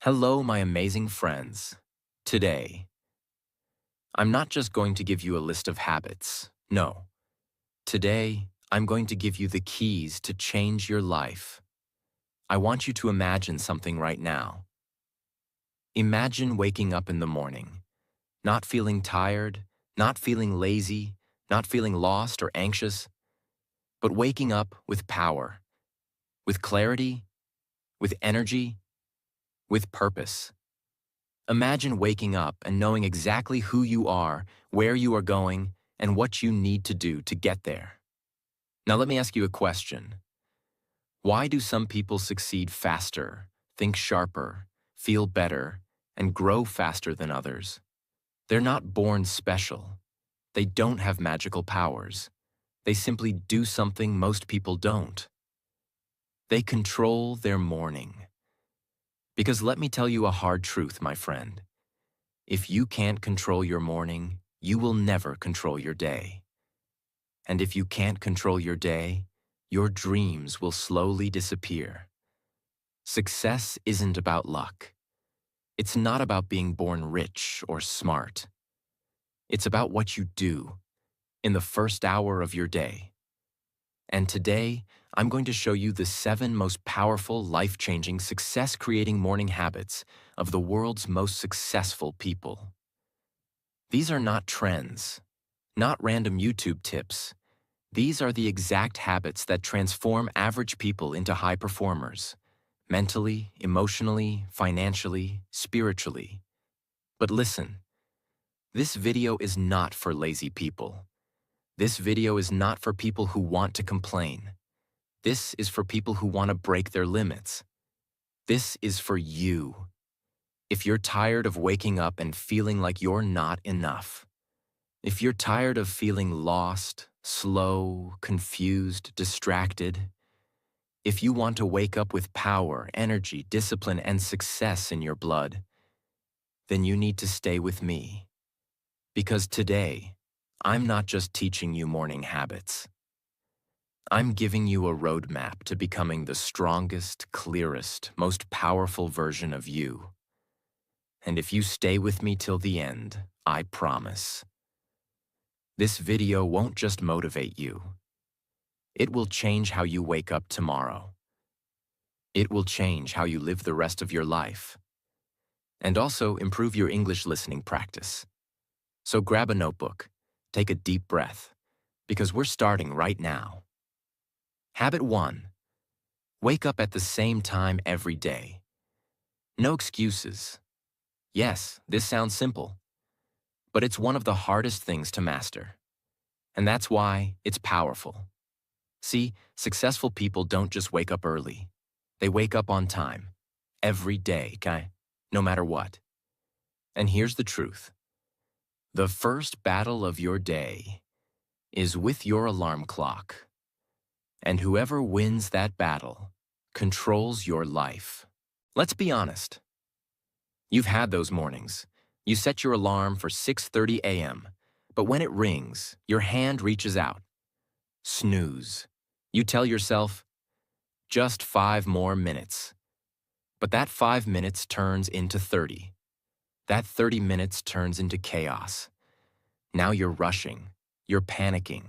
Hello, my amazing friends. Today, I'm not just going to give you a list of habits. No. Today, I'm going to give you the keys to change your life. I want you to imagine something right now. Imagine waking up in the morning, not feeling tired, not feeling lazy, not feeling lost or anxious, but waking up with power, with clarity, with energy, with purpose. Imagine waking up and knowing exactly who you are, where you are going, and what you need to do to get there. Now let me ask you a question. Why do some people succeed faster, think sharper, feel better, and grow faster than others? They're not born special. They don't have magical powers. They simply do something most people don't. They control their morning. Because let me tell you a hard truth, my friend. If you can't control your morning, you will never control your day. And if you can't control your day, your dreams will slowly disappear. Success isn't about luck. It's not about being born rich or smart. It's about what you do in the first hour of your day. And today, I'm going to show you the 7 most powerful, life-changing, success-creating morning habits of the world's most successful people. These are not trends, not random YouTube tips. These are the exact habits that transform average people into high performers, mentally, emotionally, financially, spiritually. But listen, this video is not for lazy people. This video is not for people who want to complain. This is for people who want to break their limits. This is for you. If you're tired of waking up and feeling like you're not enough, if you're tired of feeling lost, slow, confused, distracted, if you want to wake up with power, energy, discipline, and success in your blood, then you need to stay with me. Because today, I'm not just teaching you morning habits. I'm giving you a roadmap to becoming the strongest, clearest, most powerful version of you. And if you stay with me till the end, I promise, this video won't just motivate you. It will change how you wake up tomorrow. It will change how you live the rest of your life. And also improve your English listening practice. So grab a notebook, take a deep breath, because we're starting right now. Habit 1. Wake up at the same time every day. No excuses. Yes, this sounds simple, but it's one of the hardest things to master. And that's why it's powerful. See, successful people don't just wake up early. They wake up on time. Every day, okay? No matter what. And here's the truth. The first battle of your day is with your alarm clock. And whoever wins that battle controls your life. Let's be honest. You've had those mornings. You set your alarm for 6:30 a.m., but when it rings, your hand reaches out. Snooze. You tell yourself, just 5 more minutes. But that 5 minutes turns into 30. That 30 minutes turns into chaos. Now you're rushing. You're panicking.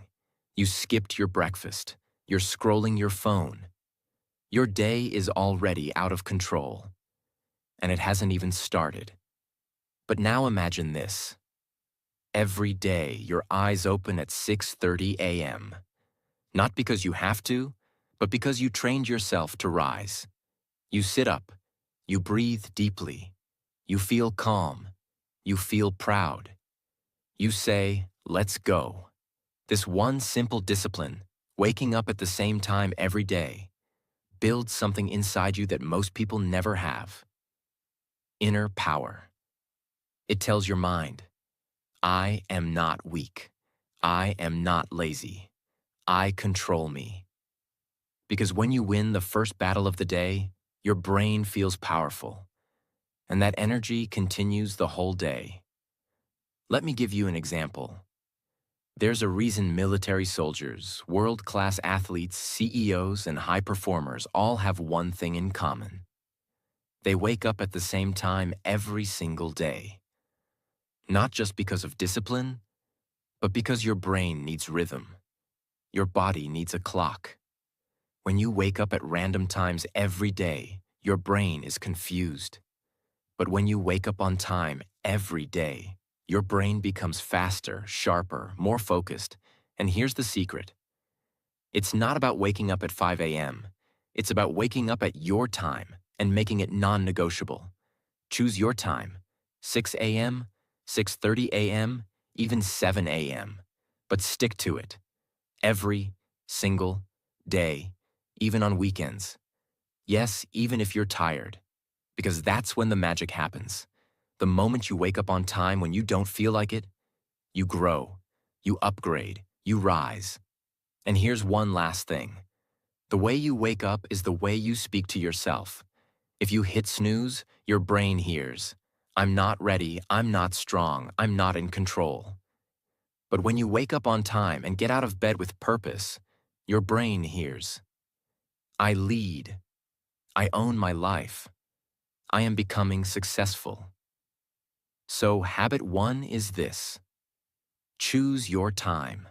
You skipped your breakfast. You're scrolling your phone. Your day is already out of control. And it hasn't even started. But now imagine this. Every day, your eyes open at 6:30 a.m. Not because you have to, but because you trained yourself to rise. You sit up. You breathe deeply. You feel calm. You feel proud. You say, let's go. This one simple discipline, waking up at the same time every day, builds something inside you that most people never have. Inner power. It tells your mind, I am not weak. I am not lazy. I control me. Because when you win the first battle of the day, your brain feels powerful. And that energy continues the whole day. Let me give you an example. There's a reason military soldiers, world-class athletes, CEOs, and high performers all have one thing in common. They wake up at the same time every single day. Not just because of discipline, but because your brain needs rhythm. Your body needs a clock. When you wake up at random times every day, your brain is confused. But when you wake up on time every day, your brain becomes faster, sharper, more focused. And here's the secret. It's not about waking up at 5 a.m. It's about waking up at your time and making it non-negotiable. Choose your time, 6 a.m., 6:30 a.m., even 7 a.m. But stick to it. Every single day, even on weekends. Yes, even if you're tired. Because that's when the magic happens. The moment you wake up on time when you don't feel like it, you grow, you upgrade, you rise. And here's one last thing. The way you wake up is the way you speak to yourself. If you hit snooze, your brain hears, I'm not ready, I'm not strong, I'm not in control. But when you wake up on time and get out of bed with purpose, your brain hears, I lead, I own my life, I am becoming successful. So habit 1 is this. Choose your time.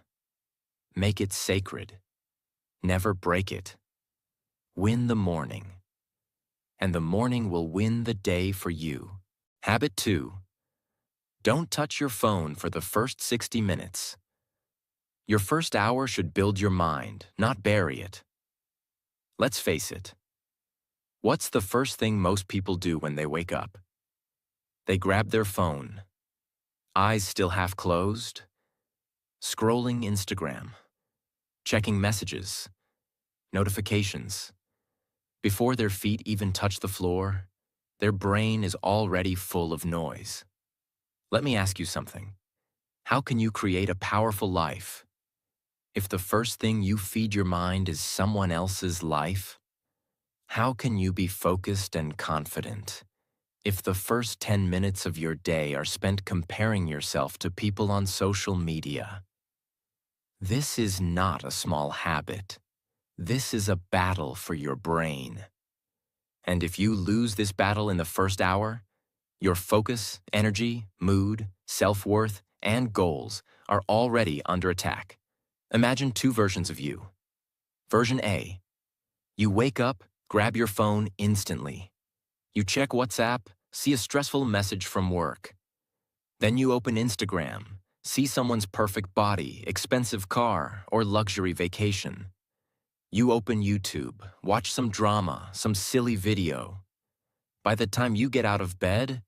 Make it sacred. Never break it. Win the morning. And the morning will win the day for you. Habit 2. Don't touch your phone for the first 60 minutes. Your first hour should build your mind, not bury it. Let's face it. What's the first thing most people do when they wake up? They grab their phone, eyes still half closed, scrolling Instagram, checking messages, notifications. Before their feet even touch the floor, their brain is already full of noise. Let me ask you something. How can you create a powerful life if the first thing you feed your mind is someone else's life? How can you be focused and confident if the first 10 minutes of your day are spent comparing yourself to people on social media? This is not a small habit. This is a battle for your brain. And if you lose this battle in the first hour, your focus, energy, mood, self-worth, and goals are already under attack. Imagine 2 versions of you. Version A. You wake up, grab your phone instantly. You check WhatsApp, see a stressful message from work. Then you open Instagram, see someone's perfect body, expensive car, or luxury vacation. You open YouTube, watch some drama, some silly video. By the time you get out of bed,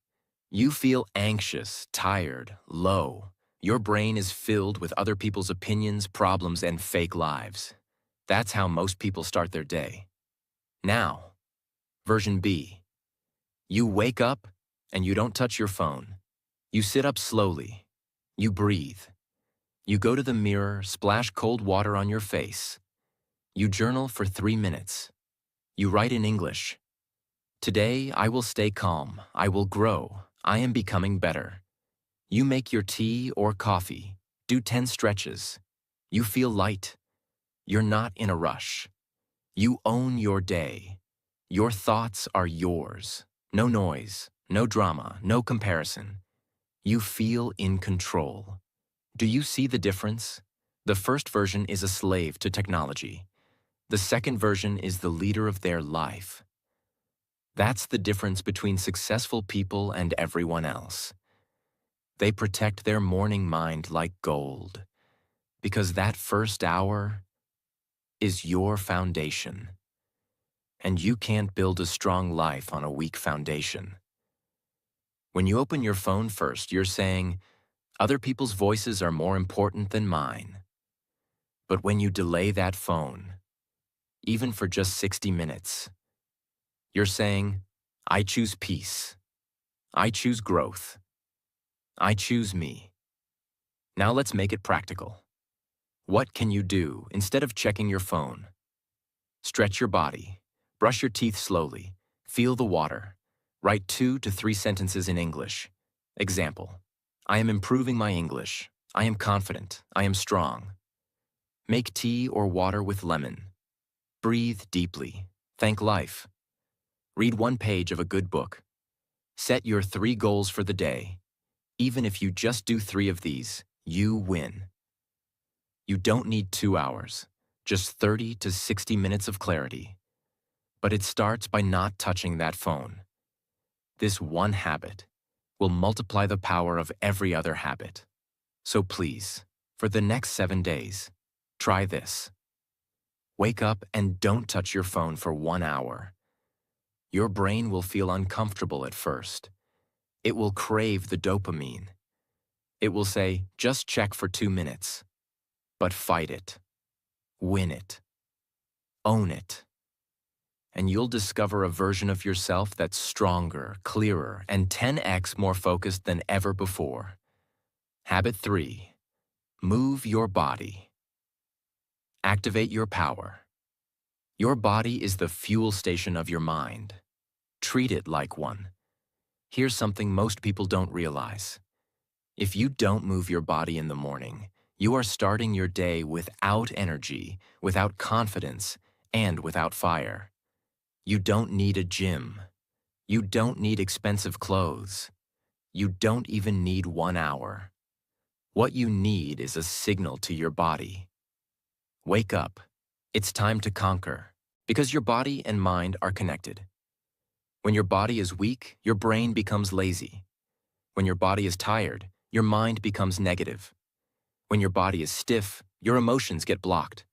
you feel anxious, tired, low. Your brain is filled with other people's opinions, problems, and fake lives. That's how most people start their day. Now, version B. You wake up and you don't touch your phone. You sit up slowly. You breathe. You go to the mirror, splash cold water on your face. You journal for 3 minutes. You write in English. Today, I will stay calm. I will grow. I am becoming better. You make your tea or coffee. Do 10 stretches. You feel light. You're not in a rush. You own your day. Your thoughts are yours. No noise, no drama, no comparison. You feel in control. Do you see the difference? The first version is a slave to technology. The second version is the leader of their life. That's the difference between successful people and everyone else. They protect their morning mind like gold, because that first hour is your foundation. And you can't build a strong life on a weak foundation. When you open your phone first, you're saying, other people's voices are more important than mine. But when you delay that phone, even for just 60 minutes, you're saying, I choose peace. I choose growth. I choose me. Now let's make it practical. What can you do instead of checking your phone? Stretch your body. Brush your teeth slowly. Feel the water. Write 2 to 3 sentences in English. Example: I am improving my English. I am confident. I am strong. Make tea or water with lemon. Breathe deeply. Thank life. Read one page of a good book. Set your 3 goals for the day. Even if you just do 3 of these, you win. You don't need 2 hours, just 30 to 60 minutes of clarity. But it starts by not touching that phone. This one habit will multiply the power of every other habit. So please, for the next 7 days, try this. Wake up and don't touch your phone for 1 hour. Your brain will feel uncomfortable at first. It will crave the dopamine. It will say, just check for 2 minutes. But fight it. Win it. Own it. And you'll discover a version of yourself that's stronger, clearer, and 10x more focused than ever before. Habit 3. Move your body. Activate your power. Your body is the fuel station of your mind. Treat it like one. Here's something most people don't realize. If you don't move your body in the morning, you are starting your day without energy, without confidence, and without fire. You don't need a gym. You don't need expensive clothes. You don't even need 1 hour. What you need is a signal to your body. Wake up. It's time to conquer, because your body and mind are connected. When your body is weak, your brain becomes lazy. When your body is tired, your mind becomes negative. When your body is stiff, your emotions get blocked.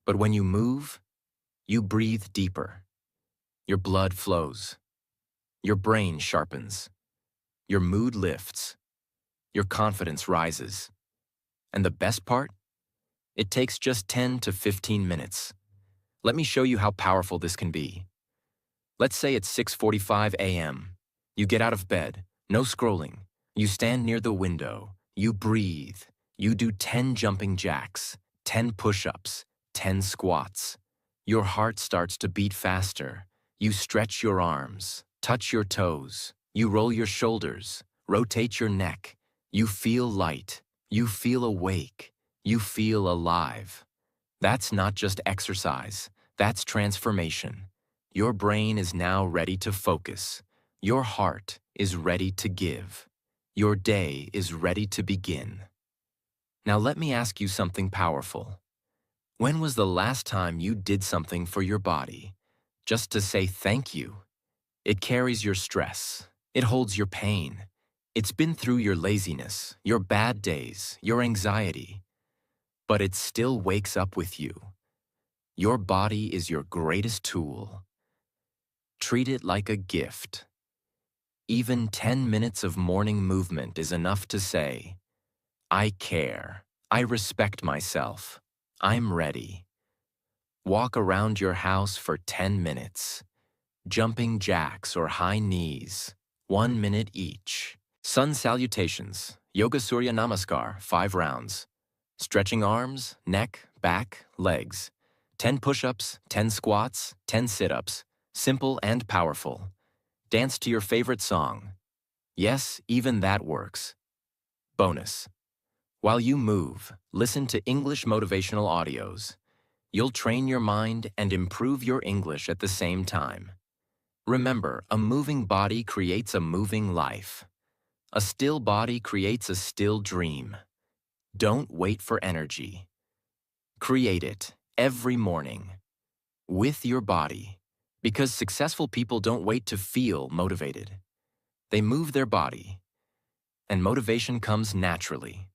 But when you move, you breathe deeper. Your blood flows. Your brain sharpens. Your mood lifts. Your confidence rises. And the best part? It takes just 10 to 15 minutes. Let me show you how powerful this can be. Let's say it's 6:45 a.m. You get out of bed, no scrolling. You stand near the window. You breathe. You do 10 jumping jacks, 10 push-ups, 10 squats. Your heart starts to beat faster. You stretch your arms, touch your toes. You roll your shoulders, rotate your neck. You feel light. You feel awake. You feel alive. That's not just exercise. That's transformation. Your brain is now ready to focus. Your heart is ready to give. Your day is ready to begin. Now let me ask you something powerful. When was the last time you did something for your body, just to say thank you? It carries your stress. It holds your pain. It's been through your laziness, your bad days, your anxiety. But it still wakes up with you. Your body is your greatest tool. Treat it like a gift. Even 10 minutes of morning movement is enough to say, I care. I respect myself. I'm ready. Walk around your house for 10 minutes. Jumping jacks or high knees, 1 minute each. Sun salutations, Yoga Surya Namaskar, 5 rounds. Stretching arms, neck, back, legs. 10 push-ups, 10 squats, 10 sit-ups. Simple and powerful. Dance to your favorite song. Yes, even that works. Bonus. While you move, listen to English motivational audios. You'll train your mind and improve your English at the same time. Remember, a moving body creates a moving life. A still body creates a still dream. Don't wait for energy. Create it every morning with your body, because successful people don't wait to feel motivated. They move their body, and motivation comes naturally.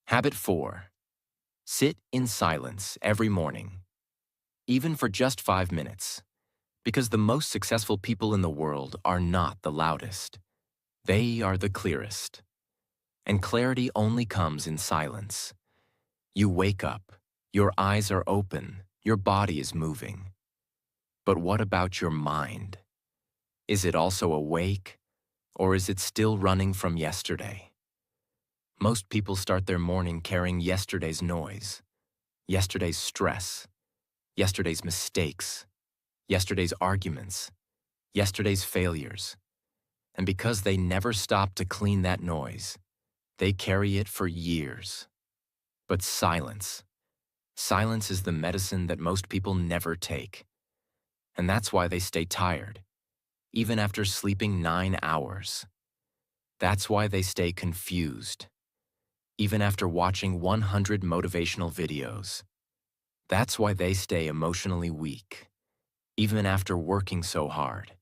Habit 4. Sit in silence every morning, even for just 5 minutes, because the most successful people in the world are not the loudest. They are the clearest. And clarity only comes in silence. You wake up, your eyes are open, your body is moving. But what about your mind? Is it also awake, or is it still running from yesterday? Most people start their morning carrying yesterday's noise, yesterday's stress, yesterday's mistakes, yesterday's arguments, yesterday's failures. And because they never stop to clean that noise, they carry it for years. But silence is the medicine that most people never take. And that's why they stay tired, even after sleeping 9 hours. That's why they stay confused, even after watching 100 motivational videos. That's why they stay emotionally weak, even after working so hard,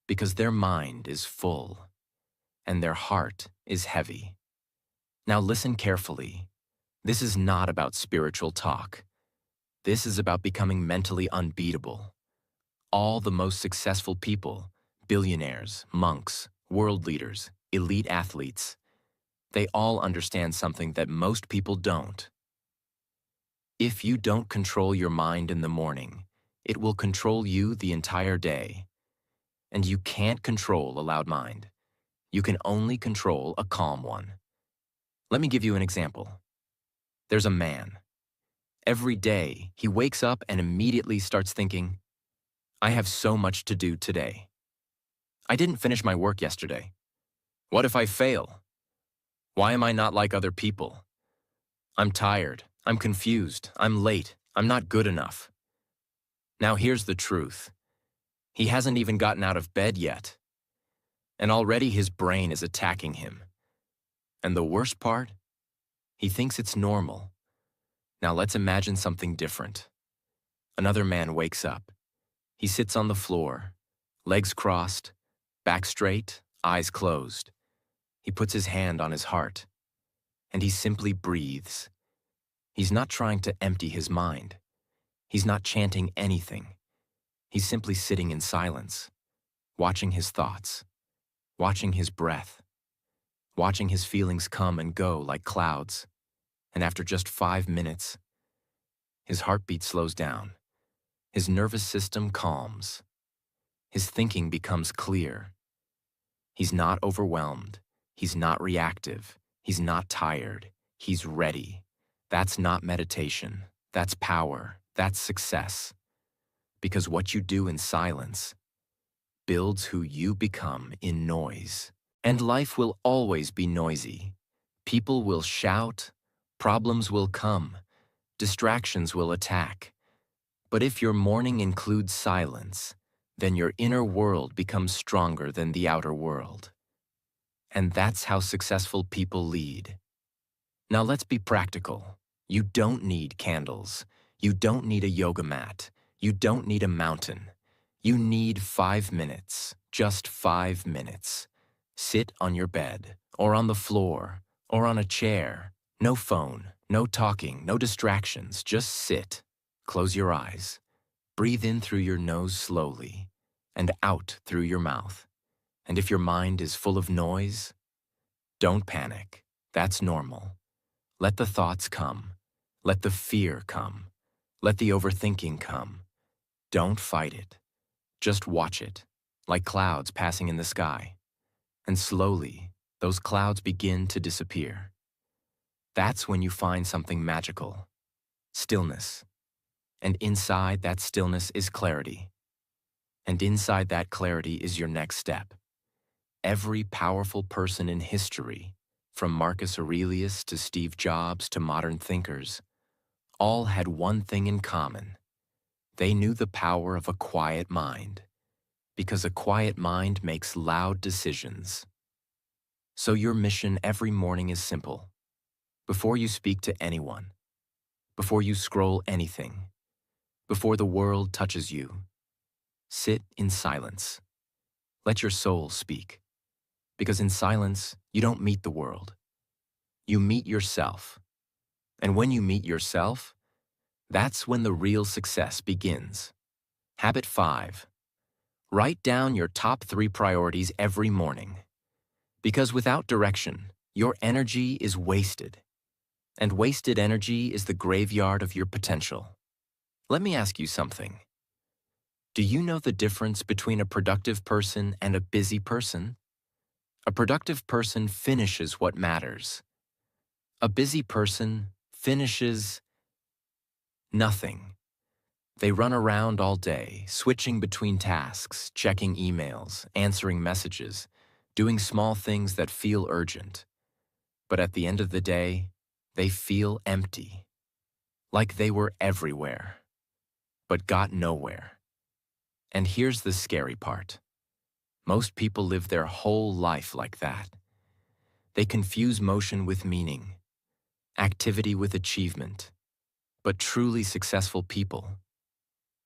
because their mind is full and their heart is heavy. Now listen carefully. This is not about spiritual talk. This is about becoming mentally unbeatable. All the most successful people, billionaires, monks, world leaders, elite athletes, they all understand something that most people don't. If you don't control your mind in the morning, it will control you the entire day. And you can't control a loud mind. You can only control a calm one. Let me give you an example. There's a man. Every day, he wakes up and immediately starts thinking, I have so much to do today. I didn't finish my work yesterday. What if I fail? Why am I not like other people? I'm tired. I'm confused. I'm late. I'm not good enough. Now here's the truth. He hasn't even gotten out of bed yet. And already his brain is attacking him. And the worst part? He thinks it's normal. Now let's imagine something different. Another man wakes up. He sits on the floor, legs crossed, back straight, eyes closed. He puts his hand on his heart, and he simply breathes. He's not trying to empty his mind. He's not chanting anything. He's simply sitting in silence, watching his thoughts, watching his breath, watching his feelings come and go like clouds. And after just 5 minutes, his heartbeat slows down. His nervous system calms. His thinking becomes clear. He's not overwhelmed. He's not reactive. He's not tired. He's ready. That's not meditation. That's power. That's success. Because what you do in silence builds who you become in noise. And life will always be noisy. People will shout. Problems will come. Distractions will attack. But if your morning includes silence, then your inner world becomes stronger than the outer world. And that's how successful people lead. Now let's be practical. You don't need candles. You don't need a yoga mat. You don't need a mountain. You need 5 minutes, just 5 minutes. Sit on your bed, or on the floor, or on a chair. No phone, no talking, no distractions, just sit. Close your eyes. Breathe in through your nose slowly, and out through your mouth. And if your mind is full of noise, don't panic. That's normal. Let the thoughts come. Let the fear come. Let the overthinking come. Don't fight it. Just watch it, like clouds passing in the sky. And slowly, those clouds begin to disappear. That's when you find something magical. Stillness. And inside that stillness is clarity. And inside that clarity is your next step. Every powerful person in history, from Marcus Aurelius to Steve Jobs to modern thinkers, all had one thing in common. They knew the power of a quiet mind, because a quiet mind makes loud decisions. So your mission every morning is simple. Before you speak to anyone, before you scroll anything, before the world touches you, sit in silence. Let your soul speak. Because in silence, you don't meet the world. You meet yourself. And when you meet yourself, that's when the real success begins. Habit 5. Write down your top 3 priorities every morning. Because without direction, your energy is wasted. And wasted energy is the graveyard of your potential. Let me ask you something. Do you know the difference between a productive person and a busy person? A productive person finishes what matters. A busy person finishes nothing. They run around all day, switching between tasks, checking emails, answering messages, doing small things that feel urgent. But at the end of the day, they feel empty, like they were everywhere, but got nowhere. And here's the scary part. Most people live their whole life like that. They confuse motion with meaning, activity with achievement. But truly successful people,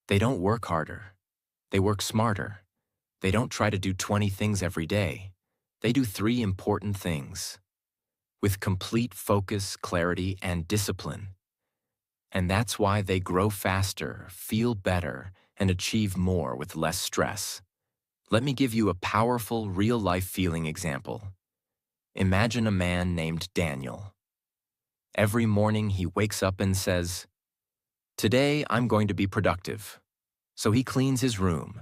they don't work harder. They work smarter. They don't try to do 20 things every day. They do 3 important things with complete focus, clarity, and discipline. And that's why they grow faster, feel better, and achieve more with less stress. Let me give you a powerful, real-life feeling example. Imagine a man named Daniel. Every morning he wakes up and says, "Today I'm going to be productive." So he cleans his room,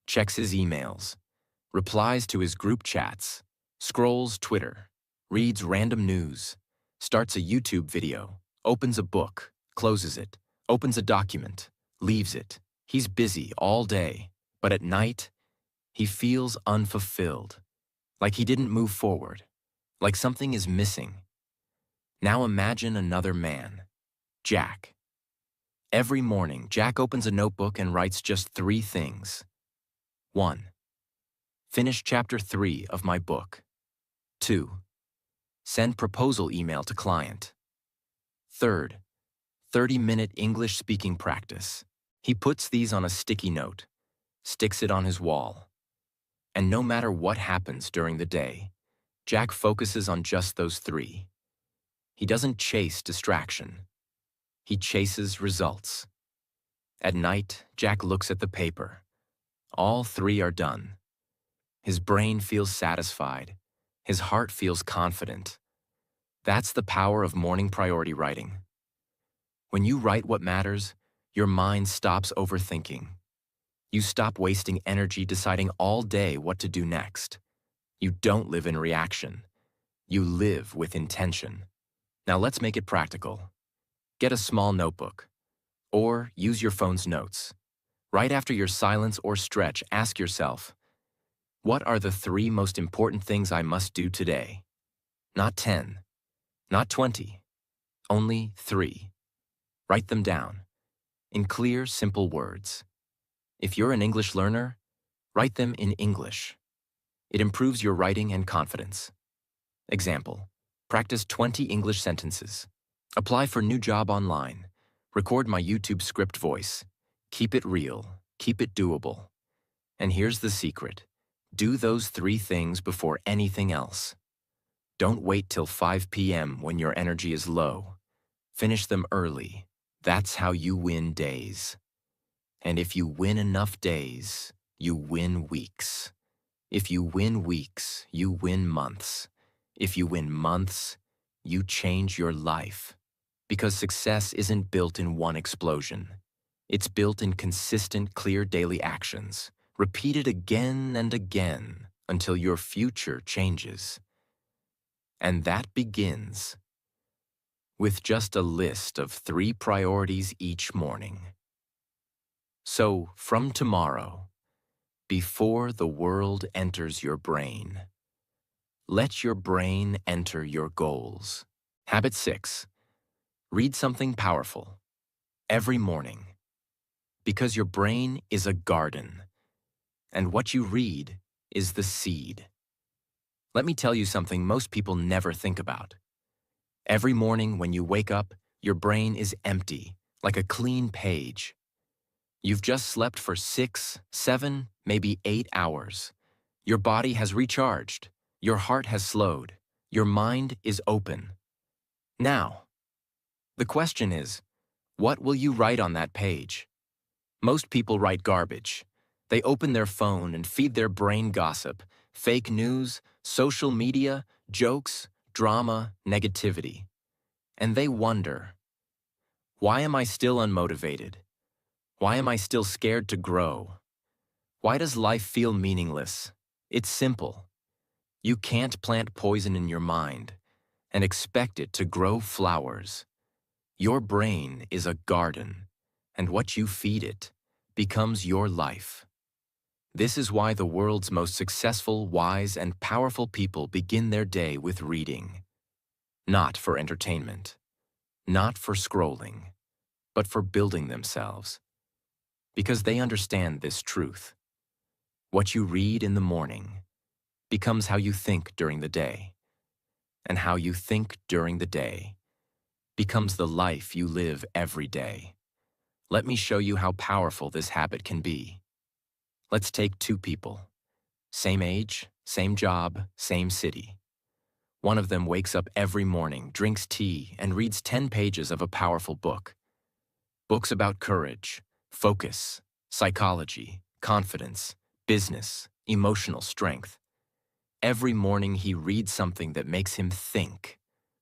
checks his emails, replies to his group chats, scrolls Twitter, reads random news, starts a YouTube video, opens a book, closes it, opens a document, leaves it. He's busy all day, but at night, he feels unfulfilled, like he didn't move forward, like something is missing. Now imagine another man, Jack. Every morning, Jack opens a notebook and writes just 3 things. 1. Finish chapter 3 of my book. 2. Send proposal email to client. 3rd, 30-minute English speaking practice. He puts these on a sticky note, sticks it on his wall. And no matter what happens during the day, Jack focuses on just those 3. He doesn't chase distraction. He chases results. At night, Jack looks at the paper. All 3 are done. His brain feels satisfied. His heart feels confident. That's the power of morning priority writing. When you write what matters, your mind stops overthinking. You stop wasting energy deciding all day what to do next. You don't live in reaction. You live with intention. Now let's make it practical. Get a small notebook, or use your phone's notes. Right after your silence or stretch, ask yourself, what are the 3 most important things I must do today? Not 10, not 20, only 3. Write them down, in clear, simple words. If you're an English learner, write them in English. It improves your writing and confidence. Example, practice 20 English sentences. Apply for new job online. Record my YouTube script voice. Keep it real. Keep it doable. And here's the secret. Do those 3 things before anything else. Don't wait till 5 p.m. when your energy is low. Finish them early. That's how you win days. And if you win enough days, you win weeks. If you win weeks, you win months. If you win months, you change your life. Because success isn't built in one explosion. It's built in consistent, clear daily actions, repeated again and again until your future changes. And that begins with just a list of 3 priorities each morning. So, from tomorrow, before the world enters your brain, let your brain enter your goals. Habit 6. Read something powerful every morning. Because your brain is a garden, and what you read is the seed. Let me tell you something most people never think about. Every morning when you wake up, your brain is empty, like a clean page. You've just slept for 6, 7, maybe 8 hours. Your body has recharged. Your heart has slowed. Your mind is open. Now, the question is, what will you write on that page? Most people write garbage. They open their phone and feed their brain gossip, fake news, social media, jokes, drama, negativity. And they wonder, why am I still unmotivated? Why am I still scared to grow? Why does life feel meaningless? It's simple. You can't plant poison in your mind and expect it to grow flowers. Your brain is a garden, and what you feed it becomes your life. This is why the world's most successful, wise, and powerful people begin their day with reading. Not for entertainment, not for scrolling, but for building themselves. because they understand this truth. What you read in the morning becomes how you think during the day, and how you think during the day becomes the life you live every day. Let me show you how powerful this habit can be. Let's take two people. Same age, same job, same city. One of them wakes up every morning, drinks tea, and reads 10 pages of a powerful book. Books about courage, focus, psychology, confidence, business, emotional strength. Every morning he reads something that makes him think,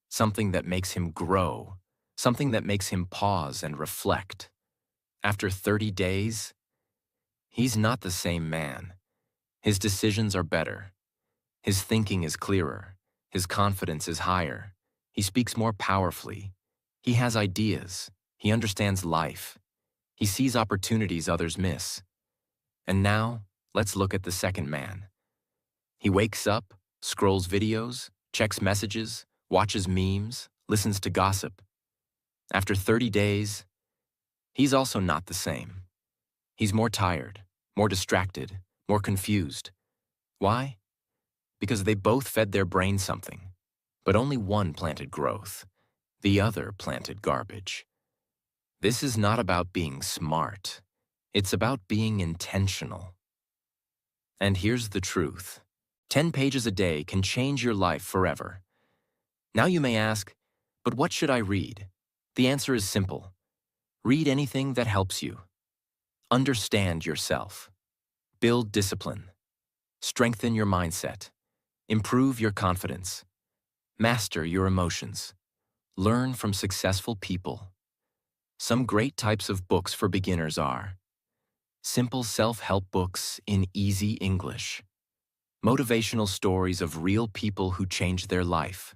something that makes him grow, something that makes him pause and reflect. After 30 days, he's not the same man. His decisions are better. His thinking is clearer. His confidence is higher. He speaks more powerfully. He has ideas. He understands life. He sees opportunities others miss. And now, let's look at the second man. He wakes up, scrolls videos, checks messages, watches memes, listens to gossip. After 30 days, he's also not the same. He's more tired, more distracted, more confused. Why? Because they both fed their brain something, but only one planted growth. The other planted garbage. This is not about being smart. It's about being intentional. And here's the truth. 10 pages a day can change your life forever. Now you may ask, but what should I read? The answer is simple. Read anything that helps you. Understand yourself. Build discipline. Strengthen your mindset. Improve your confidence. Master your emotions. Learn from successful people. Some great types of books for beginners are simple self-help books in easy English, motivational stories of real people who changed their life,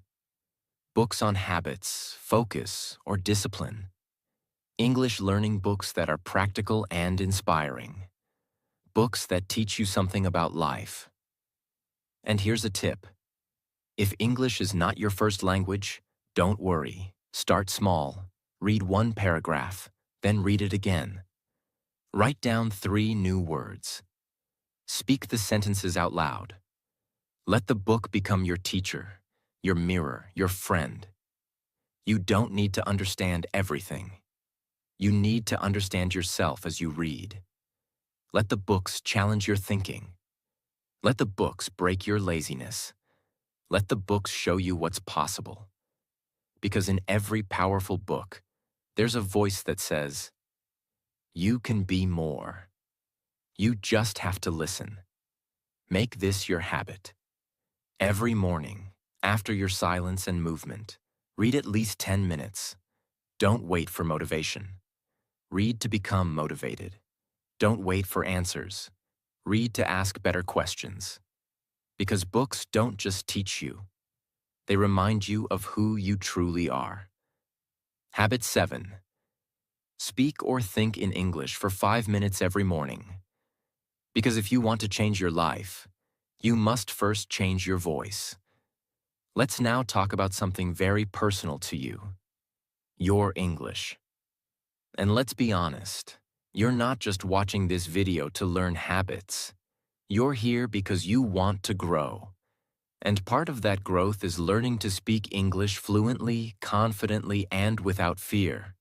books on habits, focus, or discipline, English learning books that are practical and inspiring, books that teach you something about life. And here's a tip. If English is not your first language, don't worry. Start small. Read one paragraph, then read it again. Write down 3 new words. Speak the sentences out loud. Let the book become your teacher, your mirror, your friend. You don't need to understand everything. You need to understand yourself as you read. Let the books challenge your thinking. Let the books break your laziness. Let the books show you what's possible. Because in every powerful book, there's a voice that says, you can be more. You just have to listen. Make this your habit. Every morning, after your silence and movement, read at least 10 minutes. Don't wait for motivation. Read to become motivated. Don't wait for answers. Read to ask better questions. Because books don't just teach you. They remind you of who you truly are. Habit 7. Speak or think in English for 5 minutes every morning. Because if you want to change your life, you must first change your voice. Let's now talk about something very personal to you. Your English. And let's be honest, you're not just watching this video to learn habits. You're here because you want to grow. And part of that growth is learning to speak English fluently, confidently, and without fear.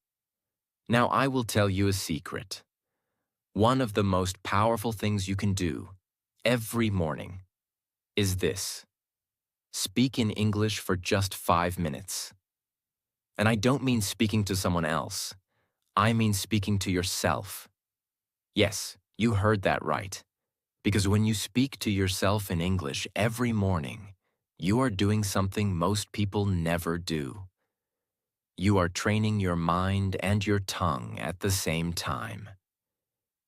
Now I will tell you a secret. One of the most powerful things you can do every morning is this. Speak in English for just 5 minutes. And I don't mean speaking to someone else. I mean speaking to yourself. Yes, you heard that right. Because when you speak to yourself in English every morning, you are doing something most people never do. You are training your mind and your tongue at the same time.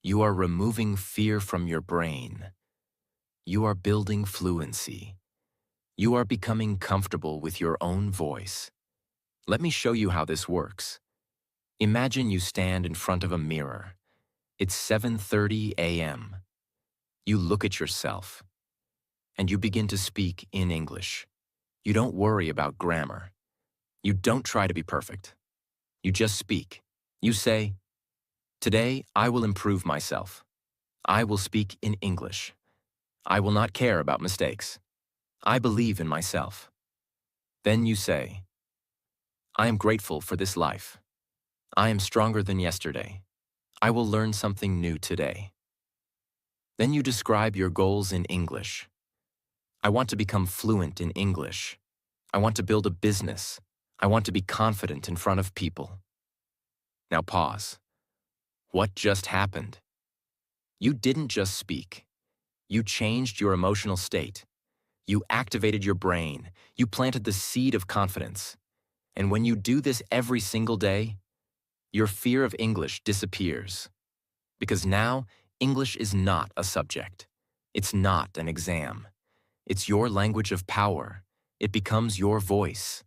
You are removing fear from your brain. You are building fluency. You are becoming comfortable with your own voice. Let me show you how this works. Imagine you stand in front of a mirror. It's 7:30 a.m. You look at yourself, and you begin to speak in English. You don't worry about grammar. You don't try to be perfect. You just speak. You say, Today, I will improve myself. I will speak in English. I will not care about mistakes. I believe in myself. Then you say, I am grateful for this life. I am stronger than yesterday. I will learn something new today. Then you describe your goals in English. I want to become fluent in English. I want to build a business. I want to be confident in front of people. Now pause. What just happened? You didn't just speak. You changed your emotional state. You activated your brain. You planted the seed of confidence. And when you do this every single day, your fear of English disappears. Because now, English is not a subject. It's not an exam. It's your language of power. It becomes your voice.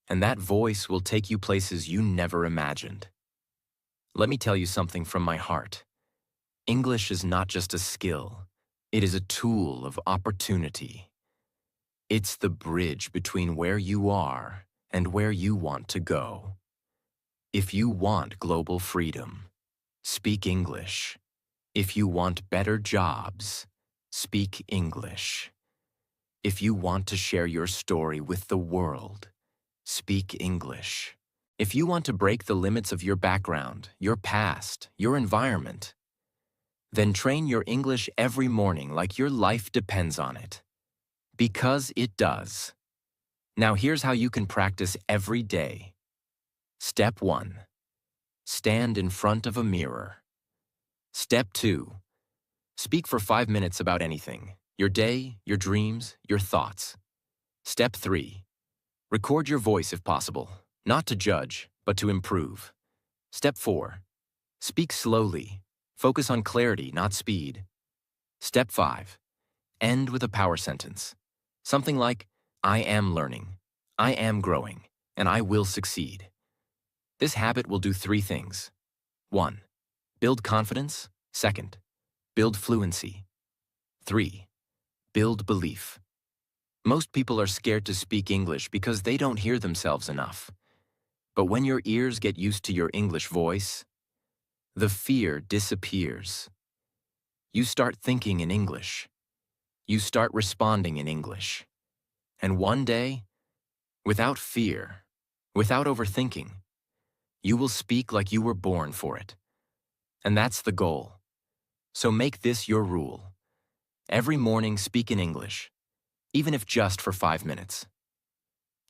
And that voice will take you places you never imagined. Let me tell you something from my heart. English is not just a skill. It is a tool of opportunity. It's the bridge between where you are and where you want to go. If you want global freedom, speak English. If you want better jobs, speak English. If you want to share your story with the world, speak English. If you want to break the limits of your background, your past, your environment, then train your English every morning like your life depends on it. Because it does. Now here's how you can practice every day. Step 1. Stand in front of a mirror. Step 2. Speak for 5 minutes about anything. Your day, your dreams, your thoughts. Step 3. Record your voice if possible, not to judge, but to improve. Step 4. Speak slowly. Focus on clarity, not speed. Step 5. End with a power sentence. Something like, I am learning, I am growing, and I will succeed. This habit will do 3 things. 1. Build confidence. 2. Build fluency. 3. Build belief. Most people are scared to speak English because they don't hear themselves enough. But when your ears get used to your English voice, the fear disappears. You start thinking in English. You start responding in English. And one day, without fear, without overthinking, you will speak like you were born for it. And that's the goal. So make this your rule. Every morning speak in English, even if just for 5 minutes.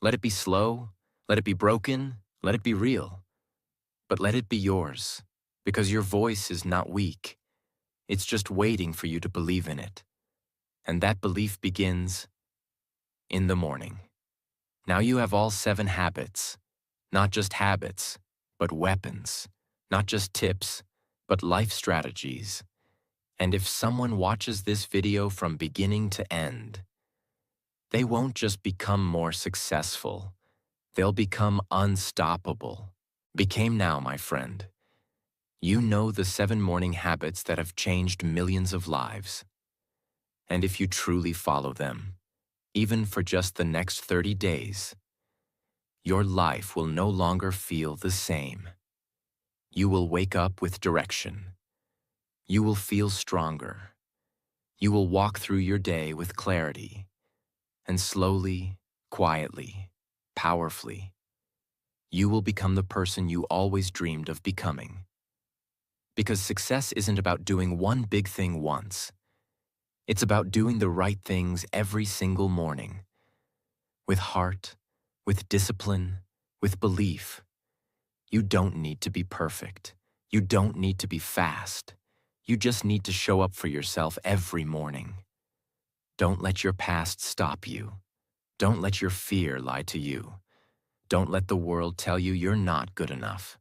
Let it be slow, let it be broken, let it be real. But let it be yours, because your voice is not weak. It's just waiting for you to believe in it. And that belief begins in the morning. Now you have all 7 habits. Not just habits, but weapons. Not just tips, but life strategies. And if someone watches this video from beginning to end, they won't just become more successful. They'll become unstoppable. Became now, my friend. You know the 7 morning habits that have changed millions of lives. And if you truly follow them, even for just the next 30 days, your life will no longer feel the same. You will wake up with direction. You will feel stronger. You will walk through your day with clarity. And slowly, quietly, powerfully, you will become the person you always dreamed of becoming. Because success isn't about doing one big thing once. It's about doing the right things every single morning. With heart, with discipline, with belief. You don't need to be perfect. You don't need to be fast. You just need to show up for yourself every morning. Don't let your past stop you. Don't let your fear lie to you. Don't let the world tell you you're not good enough.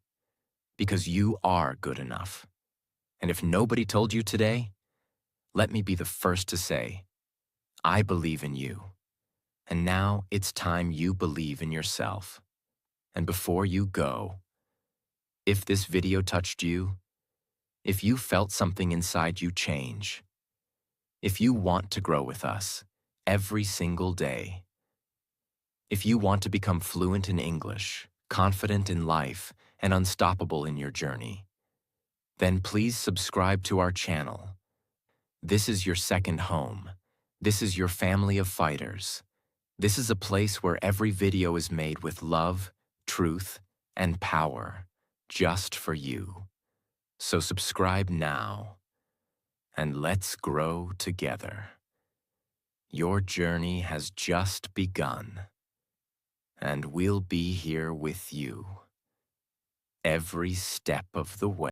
Because you are good enough. And if nobody told you today, let me be the first to say, I believe in you. And now it's time you believe in yourself. And before you go, if this video touched you, if you felt something inside you change, if you want to grow with us every single day, if you want to become fluent in English, confident in life, and unstoppable in your journey, then please subscribe to our channel. This is your second home. This is your family of fighters. This is a place where every video is made with love, truth, and power, just for you. So subscribe now, and let's grow together. Your journey has just begun, and we'll be here with you every step of the way.